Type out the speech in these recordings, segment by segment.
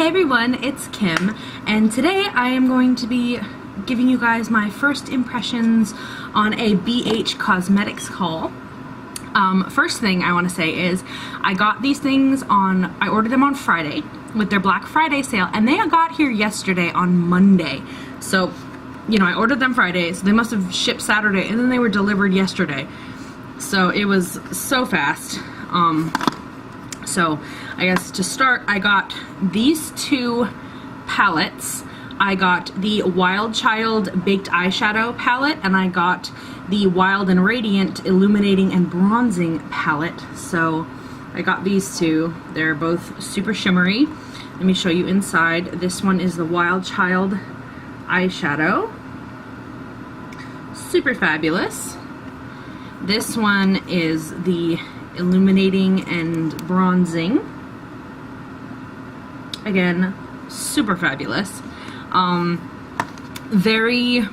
Hey everyone, it's Kim, and today I am going to be giving you guys my first impressions on a BH Cosmetics haul. First thing I want to say is I got these things I ordered them on Friday with their Black Friday sale, and they got here yesterday on Monday. So, you know, I ordered them Friday, so they must have shipped Saturday, and then they were delivered yesterday. So it was so fast. So I guess to start, I got these two palettes. I got the Wild Child Baked Eyeshadow palette, and I got the Wild and Radiant Illuminating and Bronzing palette. So I got these two. They're both super shimmery. Let me show you inside. This one is the Wild Child eyeshadow. Super fabulous. This one is the Illuminating and Bronzing. Again, super fabulous. Very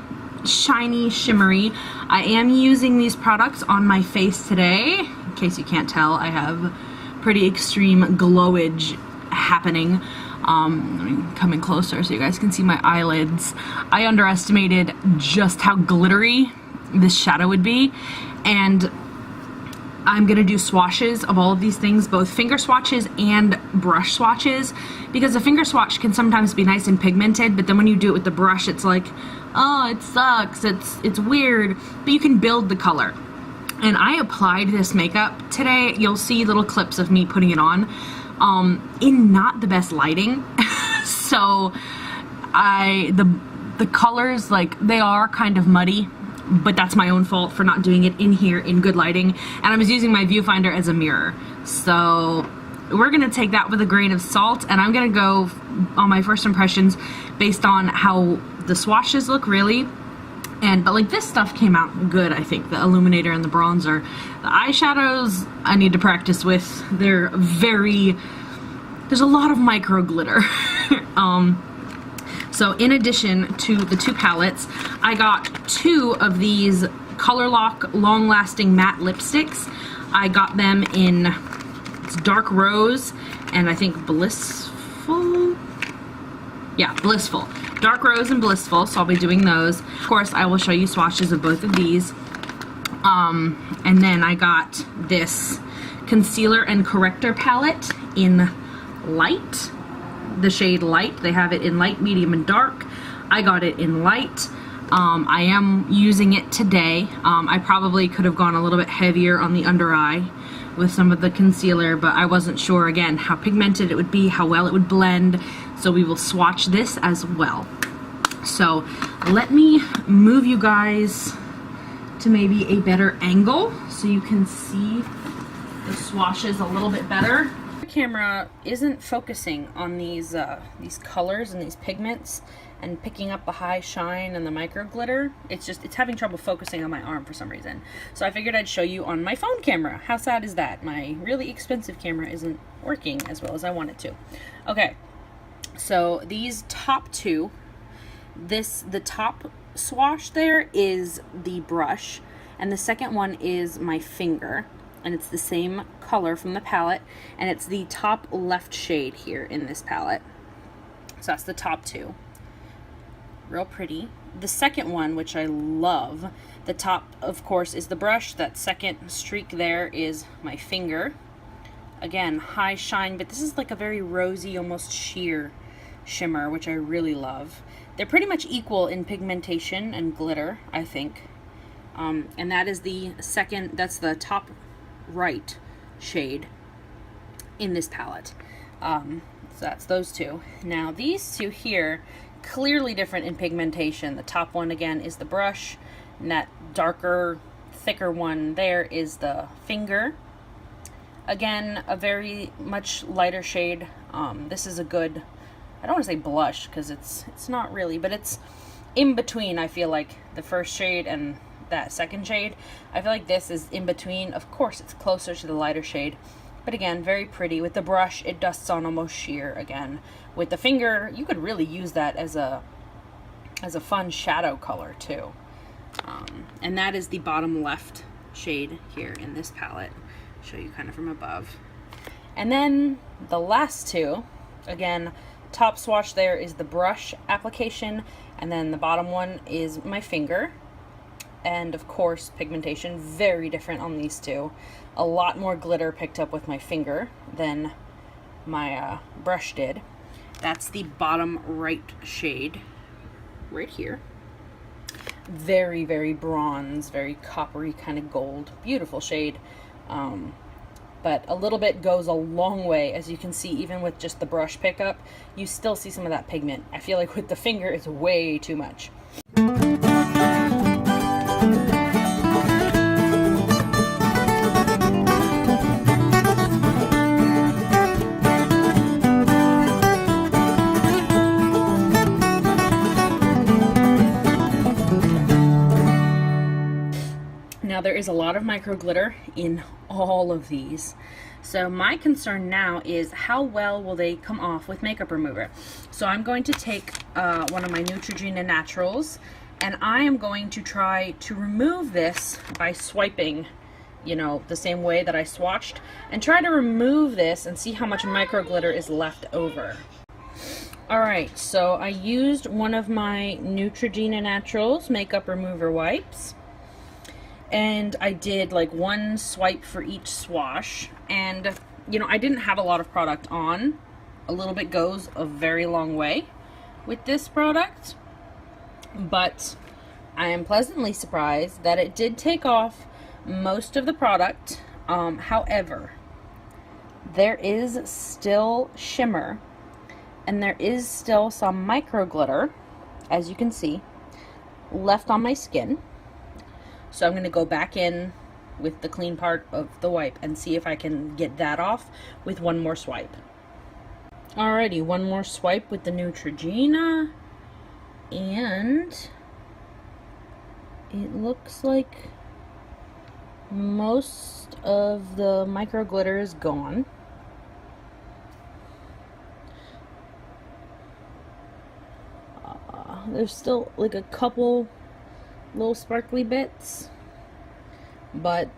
shiny, shimmery. I am using these products on my face today. In case you can't tell, I have pretty extreme glowage happening. Let me come in closer so you guys can see my eyelids. I underestimated just how glittery this shadow would be, and I'm gonna do swatches of all of these things, both finger swatches and brush swatches, because a finger swatch can sometimes be nice and pigmented, but then when you do it with the brush, it's like, oh, it sucks, it's weird, but you can build the color. And I applied this makeup today. You'll see little clips of me putting it on, in not the best lighting. So the colors, like, they are kind of muddy, but that's my own fault for not doing it in here in good lighting, and I was using my viewfinder as a mirror. So we're gonna take that with a grain of salt, and I'm gonna go on my first impressions based on how the swatches look, really. But like, this stuff came out good, I think, the illuminator and the bronzer. The eyeshadows I need to practice with. They're there's a lot of micro glitter. So in addition to the two palettes, I got two of these Color Lock Long Lasting Matte Lipsticks. I got them in Dark Rose and I think Blissful. Yeah, Blissful. Dark Rose and Blissful, so I'll be doing those. Of course, I will show you swatches of both of these. And then I got this Concealer and Corrector palette in Light. The shade Light. They have it in light, medium, and dark. I got it in light. I am using it today. I probably could have gone a little bit heavier on the under eye with some of the concealer, but I wasn't sure, again, how pigmented it would be, how well it would blend, so we will swatch this as well. So let me move you guys to maybe a better angle so you can see the swatches a little bit better. Camera isn't focusing on these colors and these pigments and picking up the high shine and the micro glitter. It's having trouble focusing on my arm for some reason. So I figured I'd show you on my phone camera. How sad is that? My really expensive camera isn't working as well as I want it to. Okay, so these top two, the top swash there is the brush, and the second one is my finger. And it's the same color from the palette, and it's the top left shade here in this palette. So that's the top two. Real pretty. The second one, which I love, the top, of course, is the brush. That second streak there is my finger. Again, high shine, but this is like a very rosy, almost sheer shimmer, which I really love. They're pretty much equal in pigmentation and glitter, I think. And that is the second, that's the top right shade in this palette. So that's those two. Now these two here, clearly different in pigmentation. The top one, again, is the brush, and that darker, thicker one there is the finger. Again, a very much lighter shade. This is a good, I don't want to say blush, because it's not really, but it's in between, I feel like, the first shade and that second shade. I feel like this is in between. Of course, it's closer to the lighter shade, but again, very pretty. With the brush, it dusts on almost sheer again. With the finger, you could really use that as a fun shadow color too. And that is the bottom left shade here in this palette. Show you kind of from above. And then the last two, again, top swatch there is the brush application, and then the bottom one is my finger. And of course, pigmentation, very different on these two. A lot more glitter picked up with my finger than my brush did. That's the bottom right shade right here. Very, very bronze, very coppery kind of gold. Beautiful shade. But a little bit goes a long way. As you can see, even with just the brush pickup, you still see some of that pigment. I feel like with the finger, it's way too much. Now there is a lot of micro glitter in all of these. So my concern now is how well will they come off with makeup remover. So I'm going to take one of my Neutrogena Naturals, and I am going to try to remove this by swiping, you know, the same way that I swatched, and try to remove this and see how much micro glitter is left over. Alright, so I used one of my Neutrogena Naturals makeup remover wipes. And I did like one swipe for each swash, and you know, I didn't have a lot of product on. A little bit goes a very long way with this product, but I am pleasantly surprised that it did take off most of the product. However, there is still shimmer, and there is still some micro glitter, as you can see, left on my skin. So I'm going to go back in with the clean part of the wipe and see if I can get that off with one more swipe. Alrighty, one more swipe with the Neutrogena, and it looks like most of the micro glitter is gone. There's still like a couple little sparkly bits, but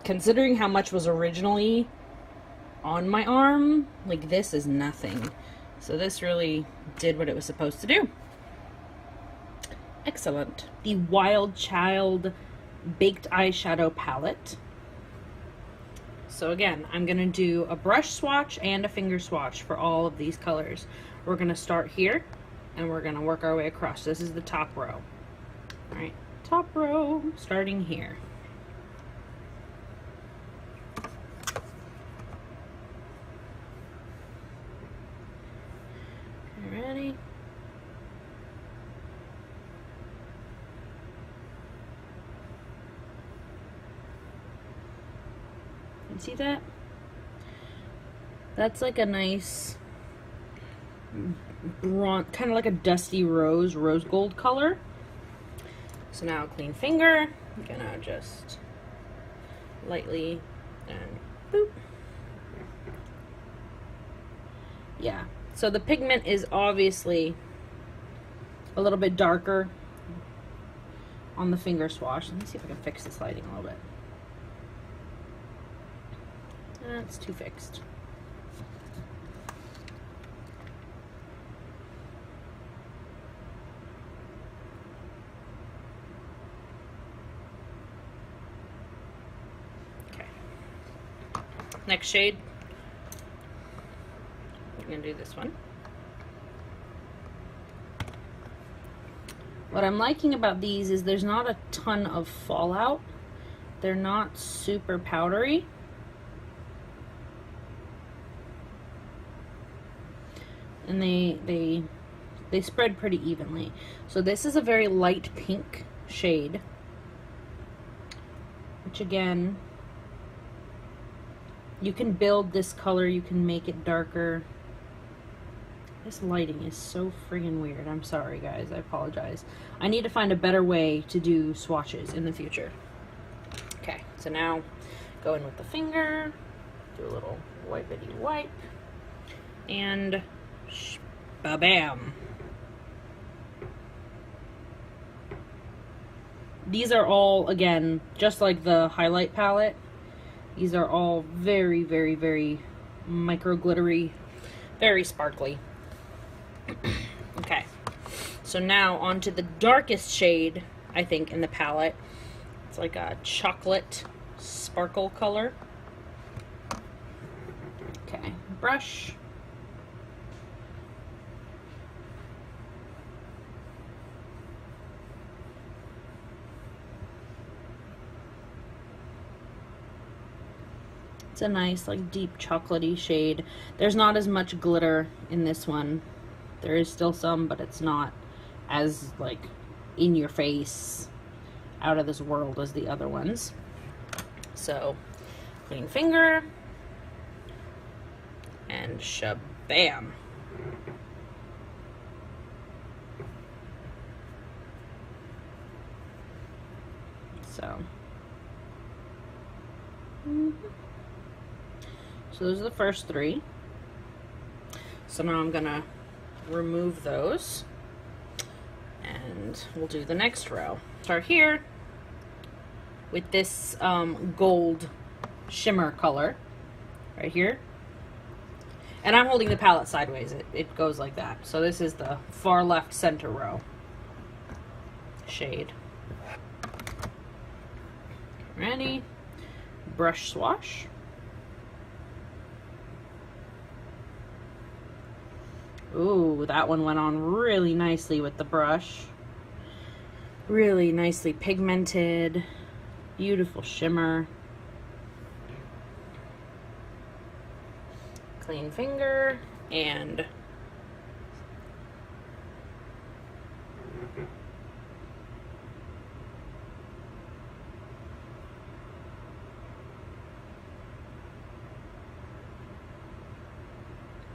considering how much was originally on my arm, like, this is nothing. So this really did what it was supposed to do. Excellent. The Wild Child Baked Eyeshadow Palette. So again, I'm gonna do a brush swatch and a finger swatch for all of these colors. We're gonna start here and we're gonna work our way across. This is the top row. All right, top row, starting here. Okay, ready? You see that? That's like a nice bronze, kind of like a dusty rose gold color. So now clean finger, I'm gonna just lightly and boop. Yeah, so the pigment is obviously a little bit darker on the finger swatch. Let me see if I can fix this lighting a little bit. That's too fixed. Next shade, we're going to do this one. What I'm liking about these is there's not a ton of fallout. They're not super powdery. And they spread pretty evenly. So this is a very light pink shade, which again, you can build this color, you can make it darker. This lighting is so friggin' weird. I'm sorry, guys. I apologize. I need to find a better way to do swatches in the future. Okay, so now go in with the finger, do a little wipey wipe, and ba-bam. These are all, again, just like the highlight palette, these are all very, very, very micro glittery, very sparkly. Okay, so now onto the darkest shade, I think, in the palette. It's like a chocolate sparkle color. Okay, brush. It's a nice, like, deep chocolatey shade. There's not as much glitter in this one. There is still some, but it's not as, like, in your face, out of this world as the other ones. So, clean finger, and shabam. So, so those are the first three. So now I'm gonna remove those and we'll do the next row. Start here with this gold shimmer color right here. And I'm holding the palette sideways. It goes like that. So this is the far left center row shade. Ready? Brush swash. Ooh, that one went on really nicely with the brush. Really nicely pigmented. Beautiful shimmer. Clean finger and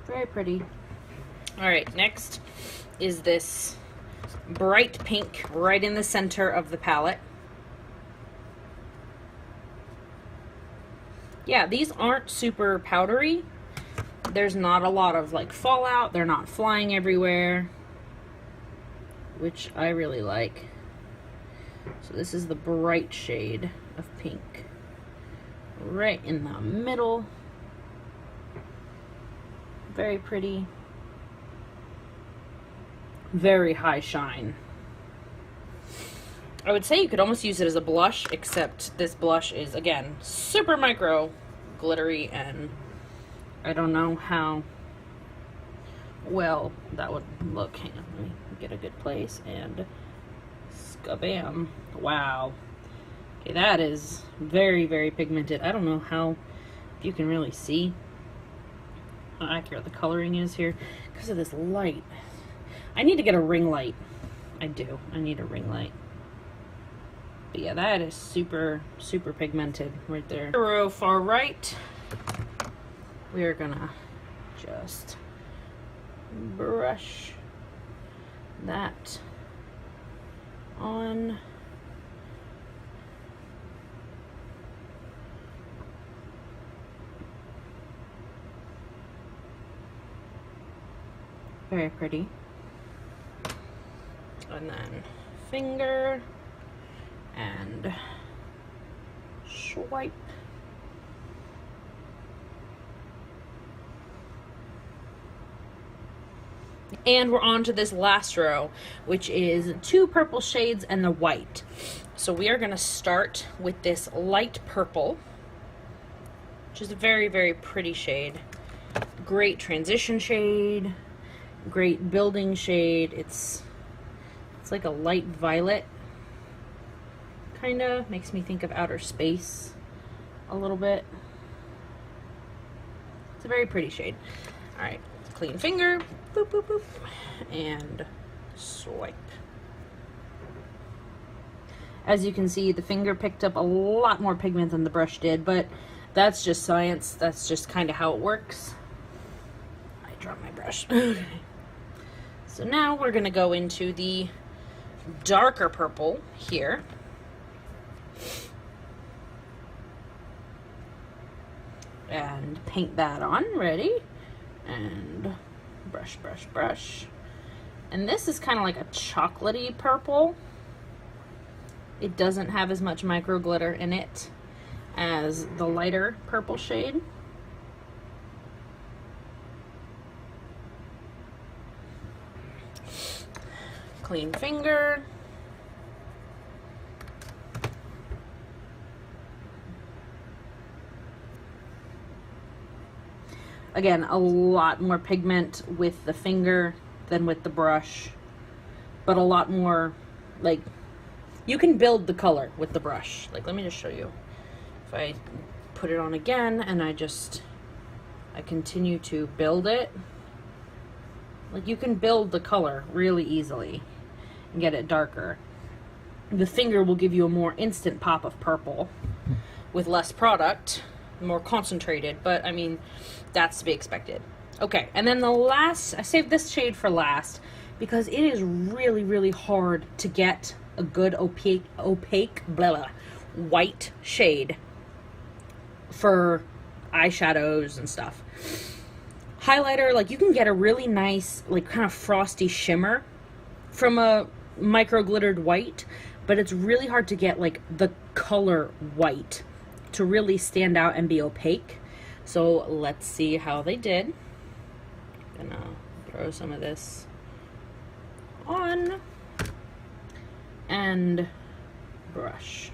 very pretty. All right, next is this bright pink right in the center of the palette. Yeah, these aren't super powdery. There's not a lot of like fallout. They're not flying everywhere, which I really like. So this is the bright shade of pink right in the middle. Very pretty. Very high shine. I would say you could almost use it as a blush, except this blush is, again, super micro, glittery, and I don't know how well that would look. Hang on, let me get a good place, and skabam. Wow. Okay, that is very, very pigmented. I don't know how, if you can really see how accurate the coloring is here because of this light. I need to get a ring light. I do. I need a ring light. But yeah, that is super, super pigmented right there. Row far right. We are gonna just brush that on. Very pretty. And then finger and swipe. And we're on to this last row, which is 2 purple shades and the white. So we are going to start with this light purple, which is a very, very pretty shade. Great transition shade, great building shade. It's like a light violet, kind of makes me think of outer space a little bit. It's a very pretty shade. All right, clean finger, boop, boop, boop, and swipe. As you can see, the finger picked up a lot more pigment than the brush did, but that's just science. That's just kind of how it works. I dropped my brush. Okay. So now we're gonna go into the darker purple here. And paint that on. Ready? And brush, brush, brush. And this is kind of like a chocolatey purple. It doesn't have as much micro glitter in it as the lighter purple shade. clean finger. Again, a lot more pigment with the finger than with the brush, but a lot more, like, you can build the color with the brush. Like, let me just show you. If I put it on again and I continue to build it, like, you can build the color really easily and get it darker. The finger will give you a more instant pop of purple with less product, more concentrated, but I mean, that's to be expected. Okay, and then the last, I saved this shade for last because it is really, really hard to get a good opaque blah, blah, white shade for eyeshadows and stuff. Highlighter, like, you can get a really nice, like, kind of frosty shimmer from a micro glittered white, but it's really hard to get, like, the color white to really stand out and be opaque. So let's see how they did. Gonna throw some of this on and brush.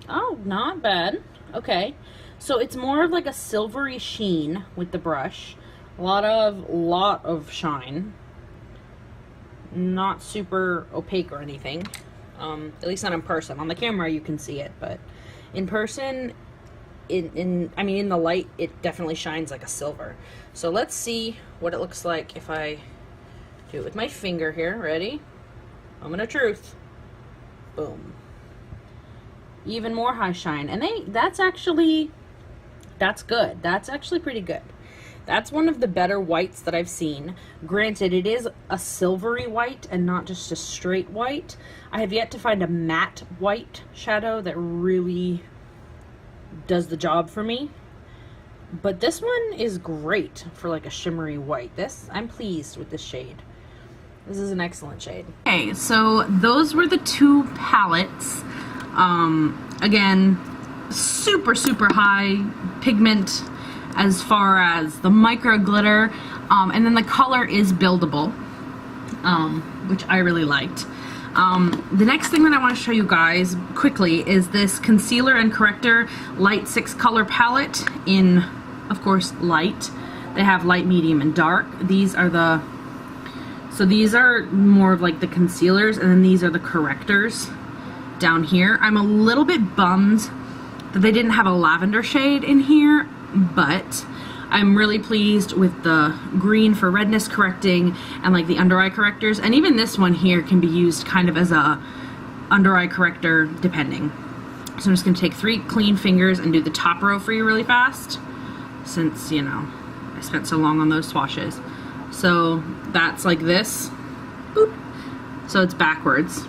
Oh, not bad. Okay, so it's more of like a silvery sheen with the brush. A lot of shine. Not super opaque or anything. At least not in person. On the camera you can see it, but in person, in the light, it definitely shines like a silver. So let's see what it looks like if I do it with my finger here. Ready? Moment of truth. Boom. Even more high shine. And that's good. That's actually pretty good. That's one of the better whites that I've seen. Granted, it is a silvery white and not just a straight white. I have yet to find a matte white shadow that really does the job for me. But this one is great for like a shimmery white. I'm pleased with this shade. This is an excellent shade. Okay, so those were the two palettes. Again, super, super high pigment as far as the micro glitter, and then the color is buildable, which I really liked. The next thing that I want to show you guys quickly is this Concealer and Corrector Light 6 color palette in, of course, light. They have light, medium, and dark. These are these are more of like the concealers, and then these are the correctors down here. I'm a little bit bummed that they didn't have a lavender shade in here, but I'm really pleased with the green for redness correcting and like the under eye correctors, and even this one here can be used kind of as a under eye corrector depending. So I'm just going to take 3 clean fingers and do the top row for you really fast, since, you know, I spent so long on those swatches. So that's like this. Boop. So it's backwards,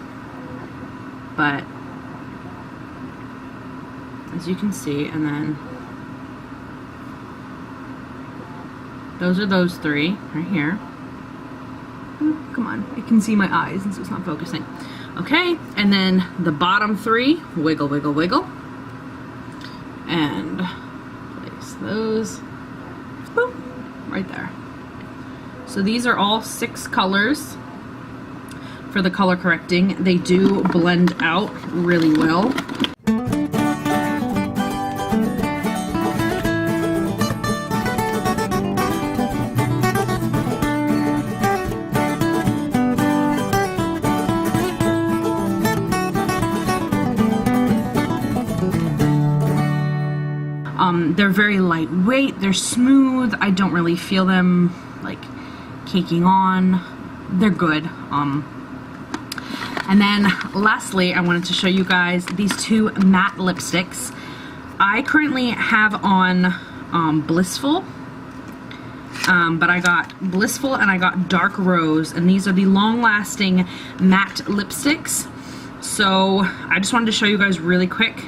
but as you can see, and then those are those 3 right here. Ooh, come on, I can see my eyes and so it's not focusing. Okay, and then the bottom 3, wiggle, wiggle, wiggle, and place those, boop, right there. So these are all 6 colors for the color correcting. They do blend out really well. They're very lightweight, they're smooth, I don't really feel them like caking on. They're good. And then lastly, I wanted to show you guys these 2 matte lipsticks. I currently have on Blissful, but I got Blissful and I got Dark Rose, and these are the long-lasting matte lipsticks. So I just wanted to show you guys really quick.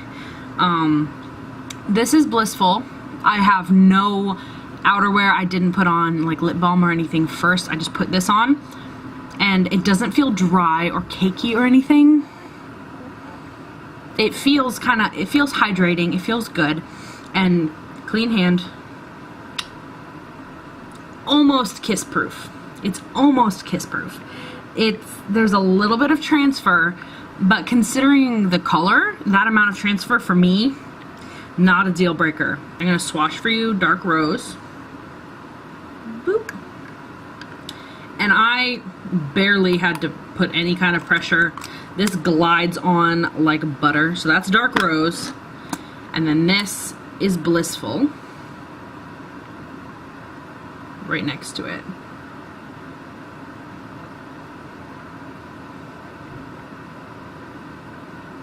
This is Blissful. I have no outerwear. I didn't put on like lip balm or anything first. I just put this on, and it doesn't feel dry or cakey or anything. It feels hydrating. It feels good, and clean hand. almost kiss proof. It's almost kiss proof. There's a little bit of transfer, but considering the color, that amount of transfer for me, not a deal breaker. I'm gonna swatch for you dark rose. Boop. And I barely had to put any kind of pressure. This glides on like butter. So that's dark rose. And then this is blissful. Right next to it.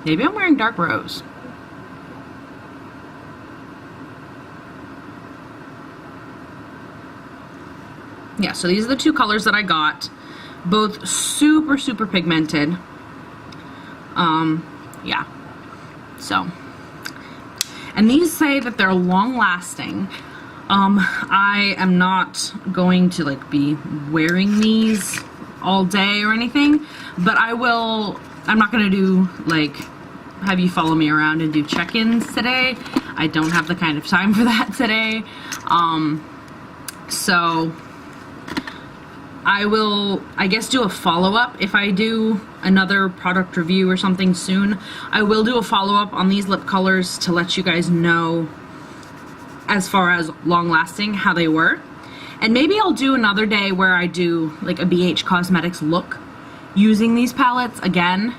Maybe I'm wearing dark rose. Yeah, so these are the two colors that I got. Both super, super pigmented. Yeah. So. And these say that they're long lasting. I am not going to like be wearing these all day or anything, but I'm not gonna do like have you follow me around and do check-ins today. I don't have the kind of time for that today. So I will, I guess, do a follow-up if I do another product review or something soon. I will do a follow-up on these lip colors to let you guys know as far as long-lasting how they were. And maybe I'll do another day where I do like a BH Cosmetics look using these palettes again.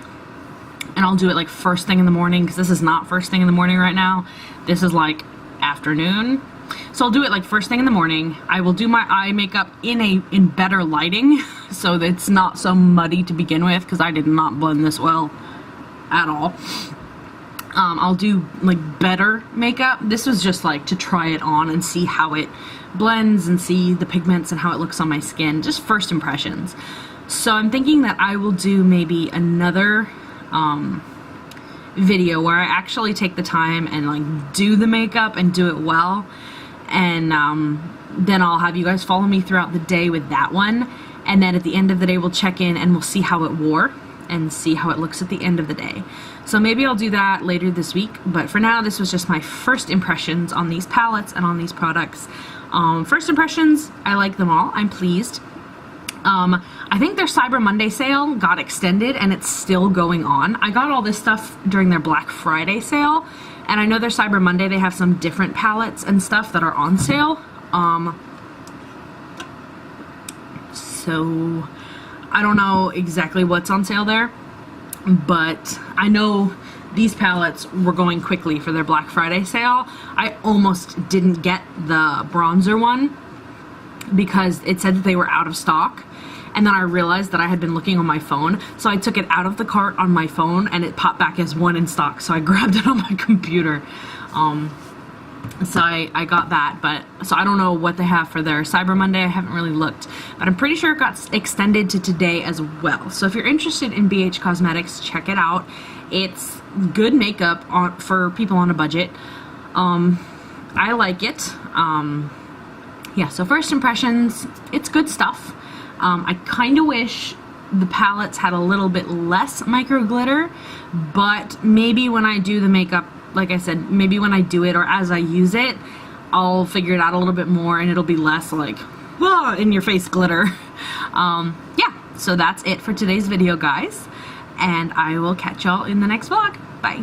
And I'll do it like first thing in the morning, because this is not first thing in the morning right now. This is like afternoon. So I'll do it like first thing in the morning. I will do my eye makeup in better lighting so that it's not so muddy to begin with, because I did not blend this well at all. I'll do like better makeup. This was just like to try it on and see how it blends and see the pigments and how it looks on my skin. Just first impressions. So I'm thinking that I will do maybe another video where I actually take the time and like do the makeup and do it well. And then I'll have you guys follow me throughout the day with that one. And then at the end of the day, we'll check in and we'll see how it wore and see how it looks at the end of the day. So maybe I'll do that later this week. But for now, this was just my first impressions on these palettes and on these products. First impressions, I like them all. I'm pleased. I think their Cyber Monday sale got extended and it's still going on. I got all this stuff during their Black Friday sale, and I know their Cyber Monday they have some different palettes and stuff that are on sale. So I don't know exactly what's on sale there, but I know these palettes were going quickly for their Black Friday sale. I almost didn't get the bronzer one because it said that they were out of stock. And then I realized that I had been looking on my phone, so I took it out of the cart on my phone and it popped back as one in stock, so I grabbed it on my computer. So I got that, but so I don't know what they have for their Cyber Monday. I haven't really looked, but I'm pretty sure it got extended to today as well. So if you're interested in BH Cosmetics, check it out. It's good makeup for people on a budget. I like it. Yeah, so first impressions, it's good stuff. I kind of wish the palettes had a little bit less micro glitter, but maybe when I do the makeup, like I said, maybe when I do it or as I use it, I'll figure it out a little bit more and it'll be less like, whoa, in your face glitter. Yeah, so that's it for today's video, guys, and I will catch y'all in the next vlog. Bye.